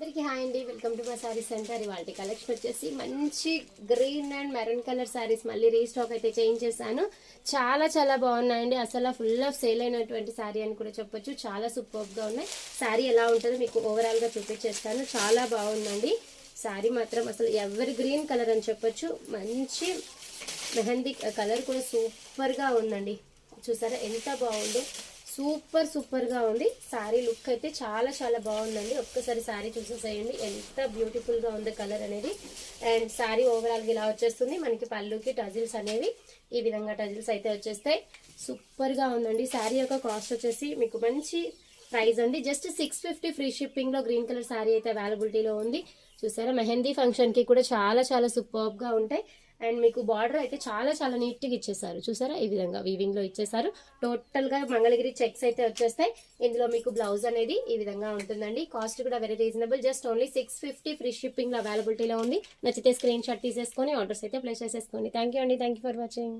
అందరికీ హాయ్ అండి, welcome to my saris centre. ఇవాళ కలెక్షన్ వచ్చేసి మంచి green and maroon colour saris మళ్ళీ రీస్టాక్ అయితే చేంజ్ చేశాను. చాలా చాలా బాగున్నాయండి. అసలు ఫుల్ ఆఫ్ సేల్ అయినటువంటి సారీ అని కూడా చెప్పొచ్చు. చాలా సూపర్ గా ఉన్నాయి. సారీ ఎలా ఉంటుందో మీకు ఓవరాల్ గా చూపించేస్తాను. చాలా బాగుందండి సారీ మాత్రం. అసలు ఎవరి గ్రీన్ కలర్ అని చెప్పొచ్చు. మంచి మెహందీ కలర్ కూడా సూపర్ గా ఉందండి. చూసారా ఎంత బాగుందో. సూపర్ గా ఉంది. సారీ లుక్ అయితే చాలా చాలా బాగుందండి. ఒక్కసారి సారీ చూసేసేయండి ఎంత బ్యూటిఫుల్ గా ఉంది కలర్ అనేది. అండ్ సారీ ఓవరాల్ గా ఇలా వచ్చేస్తుంది. మనకి పళ్ళుకి టజిల్స్ అనేవి ఈ విధంగా టజిల్స్ అయితే వచ్చేస్తాయి. సూపర్ గా ఉందండి. సారీ యొక్క కాస్ట్ వచ్చేసి మీకు మంచి ప్రైస్ అండి. జస్ట్ 650 ఫ్రీ షిప్పింగ్ లో గ్రీన్ కలర్ సారీ అయితే అవైలబిలిటీలో ఉంది. చూసారా మెహందీ ఫంక్షన్ కి కూడా చాలా చాలా సూపర్ గా ఉంటాయి. అండ్ మీకు బార్డర్ అయితే చాలా చాలా నీట్ గా ఇచ్చేసారు. చూసారా ఈ విధంగా వీవింగ్ లో ఇచ్చేసారు. టోటల్ గా మంగళగిరి చెక్స్ అయితే వచ్చేస్తాయి. ఇందులో మీకు బ్లౌజ్ అనేది ఈ విధంగా ఉంటుందండి. కాస్ట్ కూడా very reasonable. Just only 650 free shipping లో అవైలబిలిటీలో ఉంది. నచ్చితే స్క్రీన్ షాట్ తీసేసుకొని ఆర్డర్స్ అయితే ప్లేస్ చేసేసుకోండి. థ్యాంక్ యూ అండి. Thank you for watching.